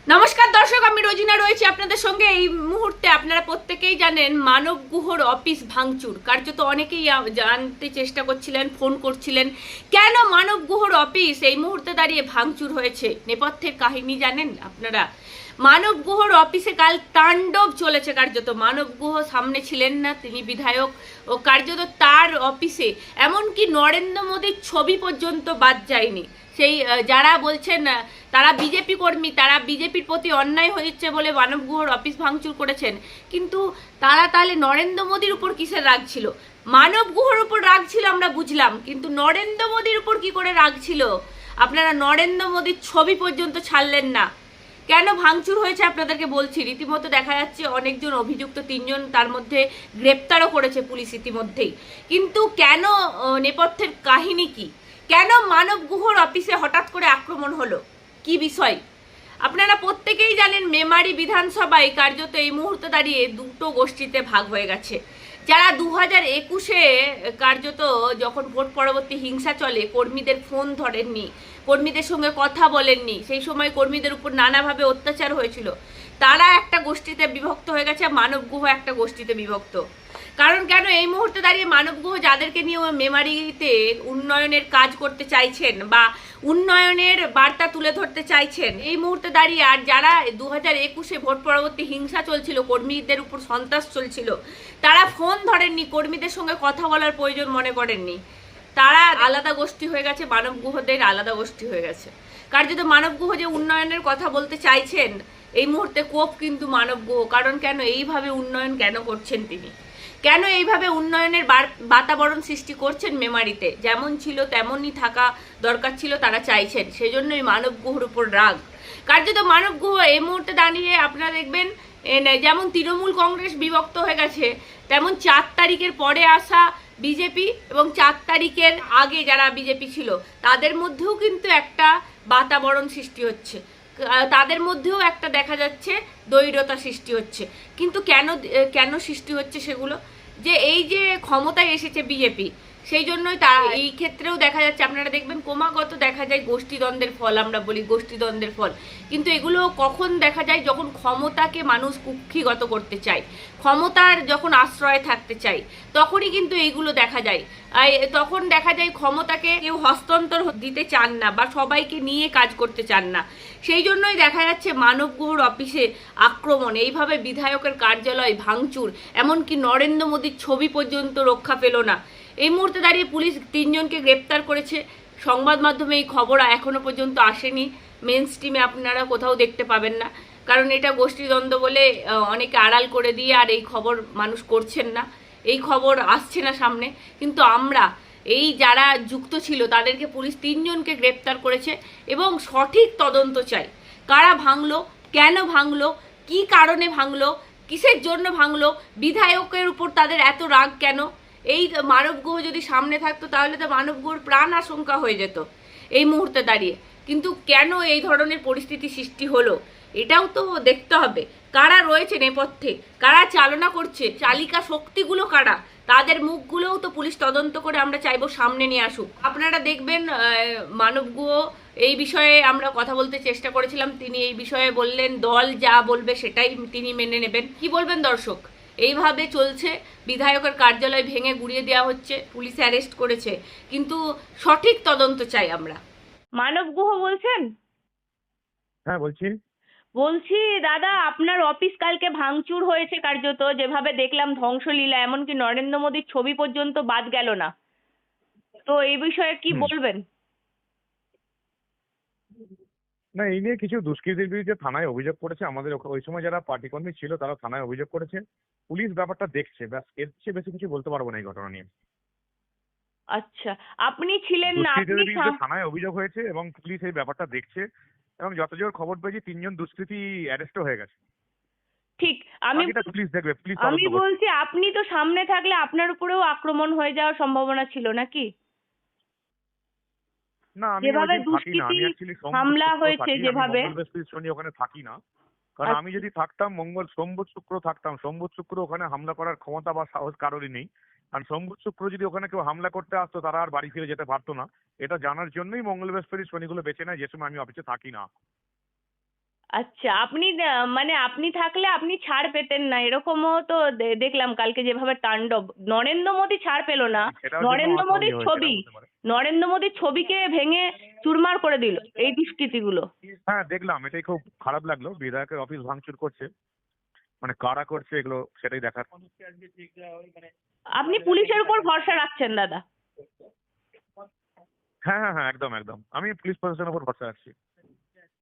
নমস্কার দর্শক, আমি রোজিনা রয়েছি আপনাদের সঙ্গে এই মুহূর্তে। আপনারা প্রত্যেকেই জানেন মানব গুহর অফিস ভাঙচুর। কার্যত অনেকেই জানতে চেষ্টা করছিলেন, ফোন করছিলেন কেন মানব গুহর অফিস এই মুহূর্তে দাঁড়িয়ে ভাঙচুর হয়েছে। নেপথ্যের কাহিনী জানেন আপনারা? মানব গুহর অফিসে কাল তাণ্ডব চলেছে। কার্যত মানব গুহ সামনে ছিলেন না, তিনি বিধায়ক, ও কার্যত তার অফিসে এমনকি নরেন্দ্র মোদীর ছবি পর্যন্ত বাদ যায়নি। সেই যারা বলছেন তারা বিজেপি কর্মী, তারা বিজেপির প্রতি অন্যায় হয়েছে বলে মানব গুহর অফিস ভাঙচুর করেছেন, কিন্তু তারা তাহলে নরেন্দ্র মোদীর উপর কিসের রাগ ছিল? মানব গুহর উপর রাগ ছিল আমরা বুঝলাম, কিন্তু নরেন্দ্র মোদীর উপর কি করে রাগ ছিল? আপনারা নরেন্দ্র মোদীর ছবি পর্যন্ত ছাড়লেন না। কেন ভাঙচুর হয়েছে আপনাদেরকে বলছি। রীতিমতো দেখা যাচ্ছে অনেকজন অভিযুক্ত, 3জন, তার মধ্যে গ্রেপ্তারও করেছে পুলিশ ইতিমধ্যেই। কিন্তু কেন, নেপথ্যের কাহিনী কি? কেন মানব গুহর অফিসে হঠাৎ করে আক্রমণ হলো? কি বিষয়? আপনারা প্রত্যেকেই জানেন মেমারি বিধানসভায় কার্যত এই মুহূর্তে দাঁড়িয়ে দুটো গোষ্ঠীতে ভাগ হয়ে গেছে। যারা 2021-এ কার্যত যখন ভোট পরবর্তী হিংসা চলে, কর্মীদের ফোন ধরেননি, কর্মীদের সঙ্গে কথা বলেননি, সেই সময় কর্মীদের উপর নানাভাবে অত্যাচার হয়েছিল, তারা একটা গোষ্ঠীতে বিভক্ত হয়ে গেছে, মানব গুহ একটা গোষ্ঠীতে বিভক্ত। কারণ কেন এই মুহূর্তে দাঁড়িয়ে মানব গুহ যাদেরকে নিয়ে মেমারিতে উন্নয়নের কাজ করতে চাইছেন বা উন্নয়নের বার্তা তুলে ধরতে চাইছেন, এই মুহূর্তে দাঁড়িয়ে, আর যারা 2021-এ ভোট পরবর্তী হিংসা চলছিল, কর্মীদের উপর সন্ত্রাস চলছিল, তারা ফোন ধরেননি, কর্মীদের সঙ্গে কথা বলার প্রয়োজন মনে করেননি, তারা আলাদা গোষ্ঠী হয়ে গেছে, মানব গুহদের আলাদা গোষ্ঠী হয়ে গেছে। কার্যত মানব গুহ যে উন্নয়নের কথা বলতে চাইছেন, এই মুহূর্তে কোপ কিন্তু মানব গুহ। কারণ কেন এইভাবে উন্নয়ন কেন করছেন তিনি? কেন এইভাবে উন্নয়নের বাতাবরণ সৃষ্টি করছেন মেমারিতে? যেমন ছিল তেমনই থাকা দরকার ছিল, তারা চাইছেন, সেজন্যই মানব গুহর উপর রাগ। কার্যত মানব গুহ এই মুহূর্তে দাঁড়িয়ে আপনারা দেখবেন যেমন তৃণমূল কংগ্রেস বিভক্ত হয়ে গেছে, তেমন 4 তারিখের পরে আসা বিজেপি এবং 4 তারিখের আগে যারা বিজেপি ছিল, তাদের মধ্যেও কিন্তু একটা বাতাবরণ সৃষ্টি হচ্ছে, তাদের মধ্যেও একটা দেখা যাচ্ছে দ্বৈরতা সৃষ্টি হচ্ছে। কিন্তু কেন কেন সৃষ্টি হচ্ছে সেগুলো? যে এই যে ক্ষমতায় এসেছে বিজেপি, সেই জন্যই তা এই ক্ষেত্রেও দেখা যাচ্ছে, আপনারা দেখবেন ক্রমাগত দেখা যায় গোষ্ঠীদ্বন্দ্বের ফল, আমরা বলি গোষ্ঠীদ্বন্দ্বের ফল, কিন্তু এগুলো কখন দেখা যায়? যখন ক্ষমতাকে মানুষ কুক্ষিগত করতে চায়, ক্ষমতার যখন আশ্রয়ে থাকতে চায়, তখনই কিন্তু এইগুলো দেখা যায়। তখন দেখা যায় ক্ষমতাকে কেউ হস্তান্তর দিতে চান না বা সবাইকে নিয়ে কাজ করতে চান না। সেই জন্যই দেখা যাচ্ছে মানব গুহর অফিসে আক্রমণ, এইভাবে বিধায়কের কার্যালয় ভাঙচুর, এমনকি নরেন্দ্র মোদীর ছবি পর্যন্ত রক্ষা পেল না। এই মুহূর্তে দাঁড়িয়ে পুলিশ 3জনকে গ্রেপ্তার করেছে। সংবাদ মাধ্যমে এই খবর এখনো পর্যন্ত আসেনি, মেন স্ট্রিমে আপনারা কোথাও দেখতে পাবেন না, কারণ এটা গোষ্ঠীদ্বন্দ্ব বলে অনেকে আড়াল করে দিয়ে আর এই খবর মানুষ করছেন না, এই খবর আসছে না সামনে। কিন্তু আমরা এই যারা যুক্ত ছিল তাদেরকে পুলিশ 3জনকে গ্রেপ্তার করেছে এবং সঠিক তদন্ত চাই। কারা ভাঙলো, কেন ভাঙলো, কি কারণে ভাঙলো, কিসের জন্য ভাঙলো, বিধায়কের উপর তাদের এত রাগ কেন? এই মানব গুহ যদি সামনে থাকতো তাহলে তো মানব গুহর প্রাণ আশঙ্কা হয়ে যেত এই মুহূর্তে দাঁড়িয়ে। কিন্তু কেন এই ধরনের পরিস্থিতি সৃষ্টি হলো, এটাও তো দেখতে হবে। কারা রয়েছে নেপথ্যে, কারা চালনা করছে, চালিকা শক্তিগুলো কারা, তাদের মুখগুলোও তো পুলিশ তদন্ত করে আমরা চাইবো সামনে নিয়ে আসুক। আপনারা দেখবেন মানব গুহ এই বিষয়ে আমরা কথা বলতে চেষ্টা করেছিলাম, তিনি এই বিষয়ে বললেন দল যা বলবে সেটাই তিনি মেনে নেবেন। কি বলবেন দর্শক? এইভাবে চলছে, বিধায়কের কার্যালয় ভেঙে গুড়িয়ে দেওয়া হচ্ছে, পুলিশ অ্যারেস্ট করেছে, কিন্তু সঠিক তদন্ত চাই আমরা। মানব গুহ বলছেন? হ্যাঁ, বলছি। বলছি দাদা, আপনার অফিস কালকে ভাঙচুর হয়েছে কার্যত, যেভাবে দেখলাম ধ্বংসলীলা, এমনকি নরেন্দ্র মোদীর ছবি পর্যন্ত বাদ গেল না। তো এই বিষয়ে কি হুম। বলবেন? না, এই নিয়ে কিছু দুষ্কৃতীর বিরুদ্ধে থানায় অভিযোগ করেছে। আমাদের ওই সময় যারা পার্টি কর্মী ছিল তারা থানায় অভিযোগ করেছে। পুলিশ ব্যাপারটা দেখছে, ব্যাস, এর চেয়ে বেশি কিছু বলতে পারবো না এই ঘটনা নিয়ে। আচ্ছা, আপনি ছিলেন না, আপনি দুষ্কৃতীদের বিরুদ্ধে থানায় অভিযোগ হয়েছে এবং পুলিশ এই ব্যাপারটা দেখছে, এবং যতজোর খবর পেয়েছি 3জন দুষ্কৃতী অ্যারেস্টও হয়ে গেছে। ঠিক। আমি বাকিটা পুলিশ দেখবে, পুলিশ আমি তদন্ত করছে। বলছি আপনি তো সামনে থাকলে আপনার উপরেও আক্রমণ হয়ে যাওয়ার সম্ভাবনা ছিল নাকি? না, আমি ওই যেভাবে দিন থাকি না, দুষ্কৃতী আমি অ্যাকচুয়ালি সোম বুধ হামলা শুক্র হয়েছে থাকি, আমি যেভাবে। মঙ্গল বৃহস্পতি শনি ওখানে থাকি না। কারণ আমি আচ্ছা। যদি থাকতাম মঙ্গল সোম বুধ শুক্র থাকতাম, সোম বুধ শুক্র ওখানে হামলা করার ক্ষমতা বা সাহস কারোরই নেই। কারণ সোম বুধ শুক্র যদি ওখানে কেউ হামলা করতে আসতো তারা আর বাড়ি ফিরে যেতে পারতো না। এটা জানার জন্যই মঙ্গল বৃহস্পতি শনিগুলো বেছে নেয় যে সময় আমি অফিসে থাকি না। আচ্ছা, আপনি মানে আপনি থাকলে আপনি ছাড় পেতেন না, এরকমও তো দেখলাম কালকে যেভাবে তাণ্ডব। নরেন্দ্র মোদী ছাড় পেল না। সেটার জন্য নরেন্দ্র হয়তো মোদীর ইয়ে হয়েছে, ছবি, এটাও হতে পারে। নরেন্দ্র মোদীর ছবিকে ভেঙে চুরমার করে দিল এই দুষ্কৃতীগুলো। হ্যাঁ দেখলাম, এটাই খুব খারাপ লাগলো, বিধায়কের অফিস ভাঙচুর করছে, মানে কারা করছে এগুলো সেটাই দেখার। আপনি পুলিশের উপর ভরসা রাখছেন দাদা? হ্যাঁ হ্যাঁ হ্যাঁ, একদম একদম, আমি পুলিশ প্রশাসনের উপর ভরসা রাখছি।